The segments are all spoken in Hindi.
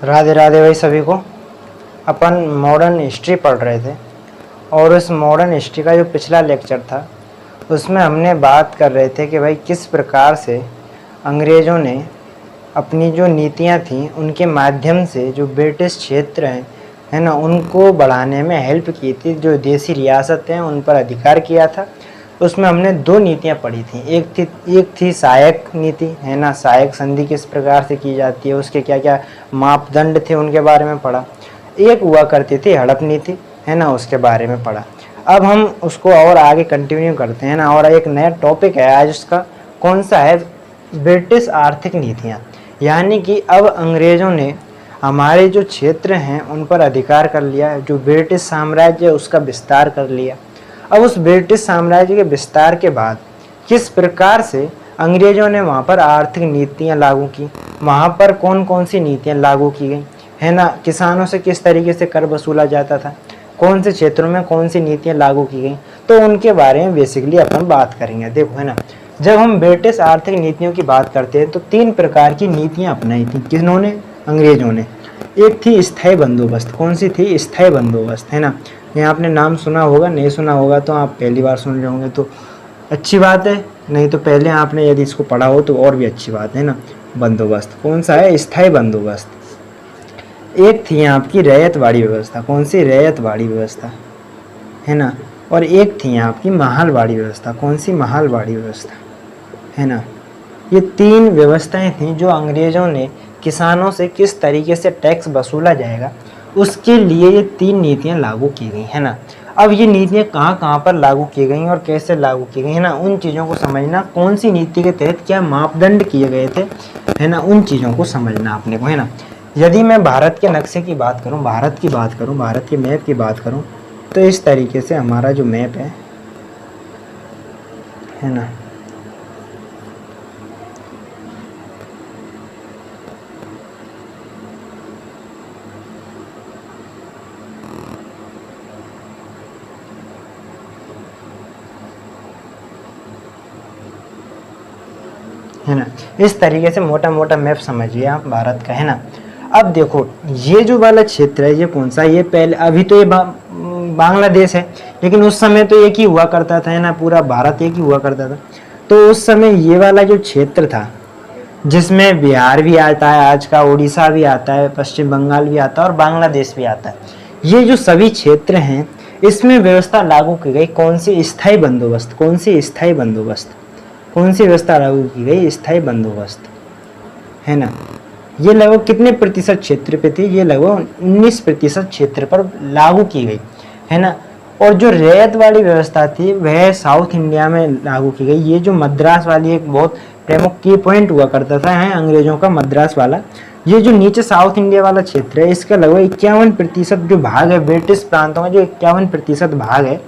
राधे राधे भाई सभी को। अपन मॉडर्न हिस्ट्री पढ़ रहे थे और उस मॉडर्न हिस्ट्री का जो पिछला लेक्चर था उसमें हमने बात कर रहे थे कि भाई किस प्रकार से अंग्रेज़ों ने अपनी जो नीतियां थीं उनके माध्यम से जो ब्रिटिश क्षेत्र हैं है ना उनको बढ़ाने में हेल्प की थी। जो देसी रियासतें हैं उन पर अधिकार किया था। उसमें हमने दो नीतियां पढ़ी थी। एक थी सहायक नीति है ना, सहायक संधि किस प्रकार से की जाती है, उसके क्या क्या मापदंड थे उनके बारे में पढ़ा। एक हुआ करती थी हड़प नीति है ना, उसके बारे में पढ़ा। अब हम उसको और आगे कंटिन्यू करते हैं ना, और एक नया टॉपिक है आज उसका। कौन सा है? ब्रिटिश आर्थिक नीतियाँ। यानी कि अब अंग्रेज़ों ने हमारे जो क्षेत्र हैं उन पर अधिकार कर लिया, जो ब्रिटिश साम्राज्य उसका विस्तार कर लिया। अब उस ब्रिटिश साम्राज्य के विस्तार के बाद किस प्रकार से अंग्रेज़ों ने वहाँ पर आर्थिक नीतियाँ लागू की, वहाँ पर कौन कौन सी नीतियाँ लागू की गई है ना, किसानों से किस तरीके से कर वसूला जाता था, कौन से क्षेत्रों में कौन सी नीतियाँ लागू की गई, तो उनके बारे में बेसिकली अपन बात करेंगे। देखो है ना, जब हम ब्रिटिश आर्थिक नीतियों की बात करते हैं तो तीन प्रकार की नीतियाँ अपनाई थी किन्होंने? अंग्रेज़ों ने। एक थी स्थायी बंदोबस्त। कौन सी थी? स्थायी बंदोबस्त है ना। यहाँ आपने नाम सुना होगा, नहीं सुना होगा तो आप पहली बार सुन रहे होंगे तो अच्छी बात है, नहीं तो पहले आपने यदि इसको पढ़ा हो तो और भी अच्छी बात है ना। बंदोबस्त कौन सा है? स्थायी बंदोबस्त। एक थी आपकी रैयतवाड़ी व्यवस्था। कौन सी? रैयतवाड़ी व्यवस्था है ना। और एक थी आपकी महालवाड़ी व्यवस्था। कौन सी? महालवाड़ी व्यवस्था है ना। ये तीन व्यवस्थाएं थीं जो अंग्रेज़ों ने किसानों से किस तरीके से टैक्स वसूला जाएगा उसके लिए ये तीन नीतियां लागू की गई है ना। अब ये नीतियां कहाँ कहाँ पर लागू की गई और कैसे लागू की गई है ना, उन चीज़ों को समझना, कौन सी नीति के तहत क्या मापदंड किए गए थे है ना, उन चीज़ों को समझना अपने को है ना। यदि मैं भारत के नक्शे की बात करूँ, भारत के मैप की बात करूँ तो इस तरीके से हमारा जो मैप है ना, है ना, इस तरीके से मोटा मोटा मैप समझिए आप भारत का है ना। अब देखो ये जो वाला क्षेत्र है ये कौन सा? ये पहले, अभी तो ये बांग्लादेश है, लेकिन उस समय तो एक ही हुआ करता था है ना, पूरा भारत एक ही हुआ करता था। तो उस समय ये वाला जो क्षेत्र था जिसमें बिहार भी आता है आज का, उड़ीसा भी आता है, पश्चिम बंगाल भी आता है और बांग्लादेश भी आता है, ये जो सभी क्षेत्र हैं इसमें व्यवस्था लागू की गई। कौन सी? स्थायी बंदोबस्त। कौन सी? स्थायी बंदोबस्त। कौन सी व्यवस्था लागू की गई? स्थायी बंदोबस्त है ना। ये लगभग कितने प्रतिशत क्षेत्र पे थी? ये लगभग 19% क्षेत्र पर लागू की गई है ना। और जो रैयत वाली व्यवस्था थी वह साउथ इंडिया में लागू की गई। ये जो मद्रास वाली एक बहुत प्रमुख की पॉइंट हुआ करता था है अंग्रेजों का, मद्रास वाला, ये जो नीचे साउथ इंडिया वाला क्षेत्र है इसका लगभग 51% जो भाग है, ब्रिटिश प्रांतों में जो 51% भाग है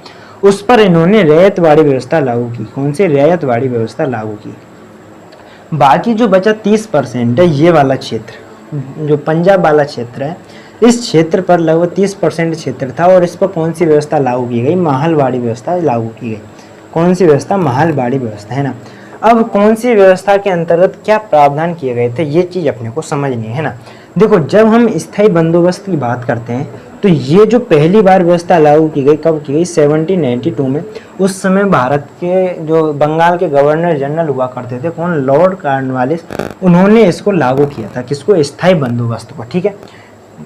उस पर इन्होंने रैयतवाड़ी व्यवस्था लागू की। कौन सी? रैयतवाड़ी व्यवस्था लागू की। बाकी जो बचा 30% है, ये वाला क्षेत्र जो पंजाब वाला क्षेत्र है, इस क्षेत्र पर लगभग 30% क्षेत्र था और इस पर कौन सी व्यवस्था लागू की गई? महलवाड़ी व्यवस्था लागू की गई। कौन सी व्यवस्था? महलवाड़ी व्यवस्था है ना। अब कौन सी व्यवस्था के अंतर्गत क्या प्रावधान किए गए थे ये चीज़ अपने को समझनी है ना। देखो जब हम स्थायी बंदोबस्त की बात करते हैं तो ये जो पहली बार व्यवस्था लागू की गई कब की गई? 1792 में। उस समय भारत के जो बंगाल के गवर्नर जनरल हुआ करते थे, कौन? लॉर्ड कॉर्नवालिस, उन्होंने इसको लागू किया था। किसको? स्थायी बंदोबस्त को। ठीक है,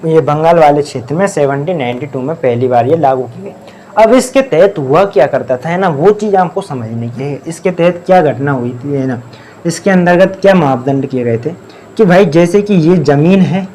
ये बंगाल वाले क्षेत्र में 1792 में पहली बार ये लागू की गई। अब इसके तहत हुआ क्या करता था है ना, वो चीज़ आपको समझनी है। इसके तहत क्या घटना हुई थी है ना, इसके अंतर्गत क्या मापदंड किए गए थे कि भाई जैसे कि ये जमीन है,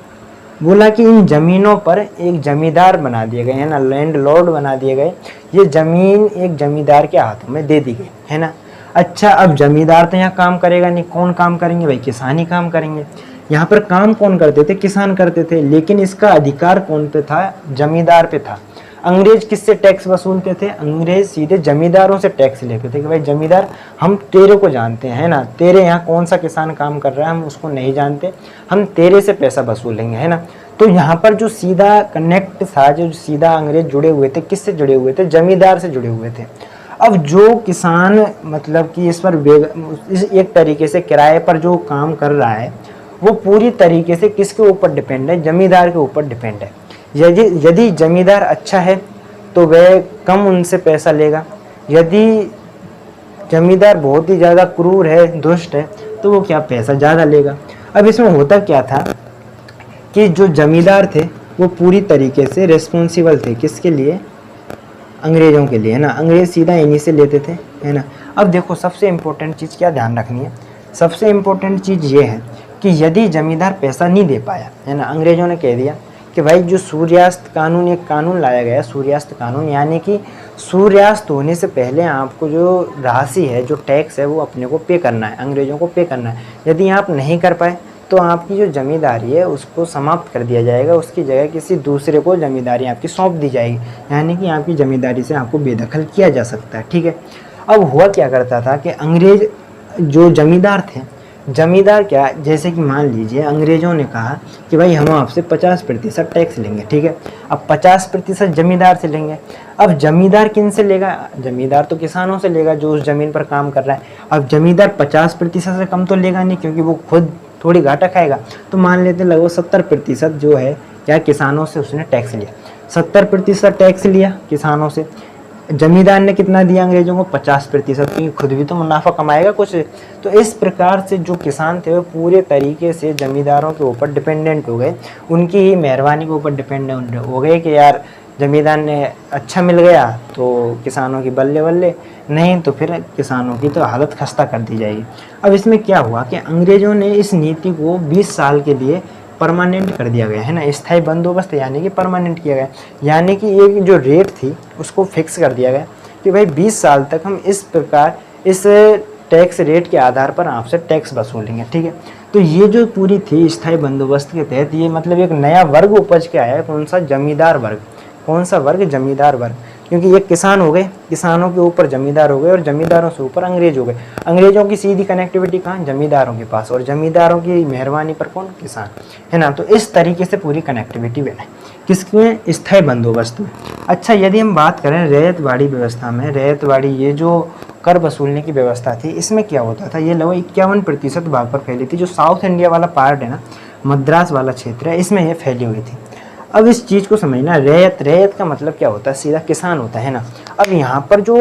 बोला कि इन जमीनों पर एक जमींदार बना दिए गए है ना, लैंड लॉर्ड बना दिए गए। ये जमीन एक जमींदार के हाथों में दे दी गई है ना। अच्छा, अब जमींदार तो यहाँ काम करेगा नहीं, कौन काम करेंगे भाई? किसान ही काम करेंगे। यहाँ पर काम कौन करते थे? किसान करते थे, लेकिन इसका अधिकार कौन पे था? जमींदार पे था। अंग्रेज किससे टैक्स वसूलते थे? अंग्रेज सीधे जमींदारों से टैक्स लेते थे कि भाई जमींदार, हम तेरे को जानते हैं है ना, तेरे यहाँ कौन सा किसान काम कर रहा है हम उसको नहीं जानते, हम तेरे से पैसा वसूलेंगे है ना। तो यहाँ पर जो सीधा कनेक्ट था, जो सीधा अंग्रेज जुड़े हुए थे, किससे जुड़े हुए थे? जमींदार से जुड़े हुए थे। अब जो किसान मतलब कि इस पर एक तरीके से किराए पर जो काम कर रहा है वो पूरी तरीके से किसके ऊपर डिपेंड है, जमींदार के ऊपर डिपेंड है। यदि जमींदार अच्छा है तो वह कम उनसे पैसा लेगा, यदि जमींदार बहुत ही ज़्यादा क्रूर है, दुष्ट है, तो वो क्या पैसा ज़्यादा लेगा। अब इसमें होता क्या था कि जो जमींदार थे वो पूरी तरीके से रिस्पॉन्सिबल थे, किसके लिए, अंग्रेज़ों के लिए, है ना। अंग्रेज़ सीधा इन्हीं से लेते थे, है ना। अब देखो सबसे इम्पोर्टेंट चीज़ क्या ध्यान रखनी है, सबसे इम्पोर्टेंट चीज़ ये है कि यदि जमींदार पैसा नहीं दे पाया, है ना, अंग्रेज़ों ने कह दिया कि भाई जो सूर्यास्त कानून, एक कानून लाया गया है सूर्यास्त कानून, यानी कि सूर्यास्त होने से पहले आपको जो राशि है, जो टैक्स है, वो अपने को पे करना है, अंग्रेज़ों को पे करना है। यदि आप नहीं कर पाए तो आपकी जो ज़मींदारी है उसको समाप्त कर दिया जाएगा, उसकी जगह किसी दूसरे को ज़मींदारी आपकी सौंप दी जाएगी, यानी कि आपकी ज़मींदारी से आपको बेदखल किया जा सकता है, ठीक है। अब हुआ क्या करता था कि अंग्रेज़ जो ज़मींदार थे, जमींदार क्या, जैसे कि मान लीजिए अंग्रेज़ों ने कहा कि भाई हम आपसे 50% टैक्स लेंगे, ठीक है। अब 50% जमींदार से लेंगे। अब जमींदार किन से लेगा, जमींदार तो किसानों से लेगा जो उस ज़मीन पर काम कर रहा है। अब जमींदार 50% से कम तो लेगा नहीं, क्योंकि वो खुद थोड़ी घाटा खाएगा। तो मान लेते लगभग 70% जो है क्या किसानों से उसने टैक्स लिया, 70% टैक्स लिया किसानों से। जमींदार ने कितना दिया अंग्रेजों को, 50%, क्योंकि खुद भी तो मुनाफा कमाएगा कुछ। तो इस प्रकार से जो किसान थे वो पूरे तरीके से जमींदारों के ऊपर डिपेंडेंट हो गए, उनकी ही मेहरबानी के ऊपर डिपेंडेंट हो गए कि यार जमींदार ने अच्छा मिल गया तो किसानों की बल्ले बल्ले, नहीं तो फिर किसानों की तो हालत खस्ता कर दी जाएगी। अब इसमें क्या हुआ कि अंग्रेज़ों ने इस नीति को 20 साल के लिए परमानेंट कर दिया गया, है ना, स्थायी बंदोबस्त यानी कि परमानेंट किया गया, यानी कि ये जो रेट थी उसको फिक्स कर दिया गया कि भाई 20 साल तक हम इस प्रकार इस टैक्स रेट के आधार पर आपसे टैक्स वसूलेंगे, ठीक है। तो ये जो पूरी थी स्थायी बंदोबस्त के तहत, ये मतलब एक नया वर्ग उपज के आया है, कौन सा, जमींदार वर्ग। कौन सा वर्ग, जमींदार वर्ग, क्योंकि ये किसान हो गए, किसानों के ऊपर जमींदार हो गए, और जमींदारों से ऊपर अंग्रेज हो गए। अंग्रेजों की सीधी कनेक्टिविटी कहाँ, जमींदारों के पास, और जमींदारों की मेहरबानी पर कौन, किसान, है ना। तो इस तरीके से पूरी कनेक्टिविटी बनाई, किसमें, स्थायी बंदोबस्त में। अच्छा, यदि हम बात करें रैयतवाड़ी व्यवस्था में, रैयतवाड़ी ये जो कर वसूलने की व्यवस्था थी, इसमें क्या होता था, ये लगभग 51% भाग पर फैली थी। जो साउथ इंडिया वाला पार्ट है ना, मद्रास वाला क्षेत्र है, इसमें ये फैली हुई थी। अब इस चीज़ को समझना, रैयत, रैयत का मतलब क्या होता है, सीधा किसान होता है ना। अब यहाँ पर जो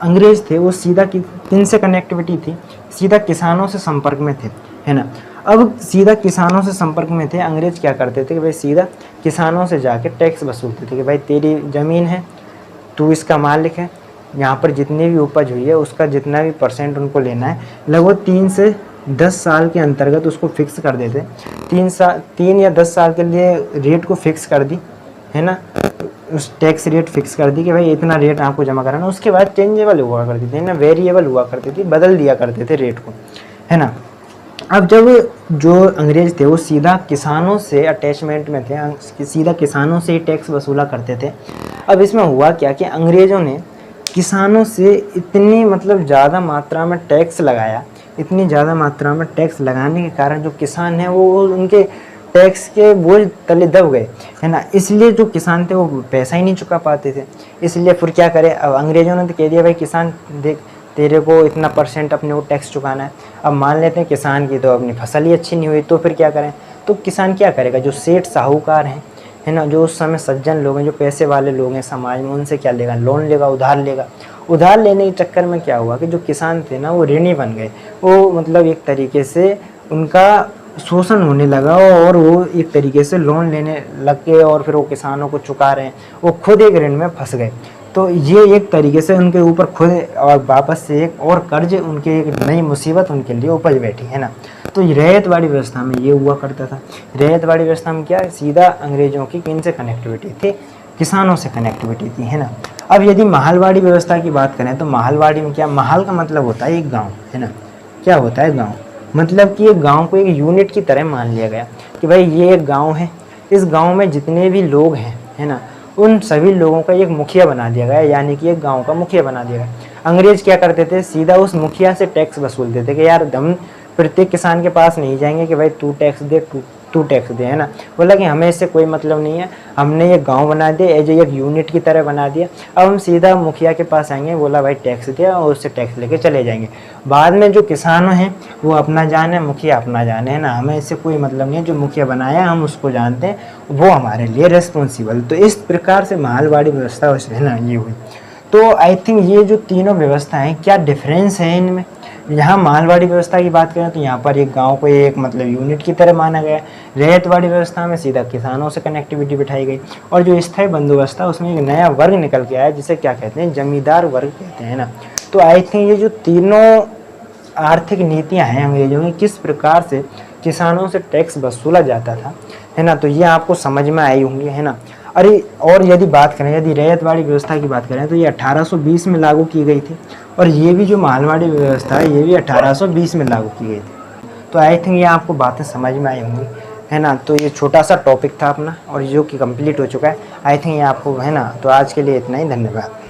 अंग्रेज थे वो सीधा किन से कनेक्टिविटी थी, सीधा किसानों से संपर्क में थे, है ना। अब सीधा किसानों से संपर्क में थे, अंग्रेज क्या करते थे कि भाई सीधा किसानों से जाके टैक्स वसूलते थे कि भाई तेरी ज़मीन है, तू इसका मालिक है, यहाँ पर जितनी भी उपज हुई है उसका जितना भी % उनको लेना है। लगभग 3 से 10 साल के अंतर्गत उसको फिक्स कर देते, 3 या 10 साल के लिए रेट को फिक्स कर दी, है ना, उस टैक्स रेट फिक्स कर दी कि भाई इतना रेट आपको जमा कराना। उसके बाद चेंजेबल हुआ करती थी ना, वेरिएबल हुआ करती थी, बदल दिया करते थे रेट को, है ना। अब जब जो अंग्रेज थे वो सीधा किसानों से अटैचमेंट में थे, सीधा किसानों से ही टैक्स वसूला करते थे। अब इसमें हुआ क्या कि अंग्रेज़ों ने किसानों से इतनी मतलब ज़्यादा मात्रा में टैक्स लगाया, इतनी ज़्यादा मात्रा में टैक्स लगाने के कारण जो किसान हैं वो उनके टैक्स के बोझ तले दब गए, है ना। इसलिए जो किसान थे वो पैसा ही नहीं चुका पाते थे। इसलिए फिर क्या करें, अब अंग्रेज़ों ने तो कह दिया भाई किसान देख तेरे को इतना % अपने को टैक्स चुकाना है। अब मान लेते हैं किसान की तो अपनी फसल ही अच्छी नहीं हुई, तो फिर क्या करें, तो किसान क्या करेगा, जो सेठ साहूकार हैं, है ना, जो उस समय सज्जन लोग हैं, जो पैसे वाले लोग हैं समाज में, उनसे क्या लेगा, लोन लेगा, उधार लेगा। उधार लेने के चक्कर में क्या हुआ कि जो किसान थे ना वो ऋणी बन गए, वो मतलब एक तरीके से उनका शोषण होने लगा, और वो एक तरीके से लोन लेने लग गए, और फिर वो किसानों को चुका रहे हैं, वो खुद एक ऋण में फंस गए। तो ये एक तरीके से उनके ऊपर खुद और वापस से एक और कर्ज, उनके एक नई मुसीबत उनके लिए उपज बैठी, है ना। तो रैयतवाड़ी व्यवस्था में ये हुआ करता था। रैयतवाड़ी व्यवस्था में क्या है, सीधा अंग्रेजों की किन से कनेक्टिविटी थी, किसानों से कनेक्टिविटी थी, है ना। अब यदि महलवाड़ी व्यवस्था की बात करें तो महलवाड़ी में क्या, महल का मतलब होता है एक गाँव, है ना। क्या होता है गाँव, मतलब कि एक गाँव को एक यूनिट की तरह मान लिया गया कि भाई ये एक गाँव है, इस गाँव में जितने भी लोग हैं, है ना, उन सभी लोगों का एक मुखिया बना दिया गया, यानी कि एक गांव का मुखिया बना दिया गया। अंग्रेज क्या करते थे, सीधा उस मुखिया से टैक्स वसूलते थे कि यार हम प्रत्येक किसान के पास नहीं जाएंगे कि भाई तू टैक्स दे, तू टैक्स दे, है ना। बोला कि हमें इससे कोई मतलब नहीं है, हमने ये गांव बना दिया, एज एक यूनिट की तरह बना दिया, अब हम सीधा मुखिया के पास आएंगे, बोला भाई टैक्स दिया और उससे टैक्स लेके चले जाएंगे। बाद में जो किसान हैं वो अपना जाने, मुखिया अपना जाने, है ना, हमें इससे कोई मतलब नहीं है। जो मुखिया बनाया हम उसको जानते हैं, वो हमारे लिए रिस्पॉन्सिबल। तो इस प्रकार से मालवाड़ी व्यवस्था है ना ये हुई। तो आई थिंक ये जो तीनों व्यवस्थाएं, क्या डिफरेंस है इनमें। यहाँ मालवाड़ी व्यवस्था की बात करें तो यहाँ पर एक गांव को एक मतलब यूनिट की तरह माना गया। रैयतवाड़ी व्यवस्था में सीधा किसानों से कनेक्टिविटी बिठाई गई। और जो स्थायी बंदोबस्त था उसमें एक नया वर्ग निकल के आया जिसे क्या कहते हैं, जमींदार वर्ग कहते हैं ना। तो आई थिंक ये जो तीनों आर्थिक नीतियाँ हैं अंग्रेजों की, किस प्रकार से किसानों से टैक्स वसूला जाता था, है ना, तो ये आपको समझ में आई होंगी, है ना। अरे और यदि बात करें, यदि रैयतवाड़ी व्यवस्था की बात करें तो ये 1820 में लागू की गई थी, और ये भी जो मालवाड़ी व्यवस्था है ये भी 1820 में लागू की गई थी। तो आई थिंक ये आपको बातें समझ में आई होंगी, है ना। तो ये छोटा सा टॉपिक था अपना, और जो कि कंप्लीट हो चुका है। आई थिंक ये आपको, है ना। तो आज के लिए इतना ही, धन्यवाद।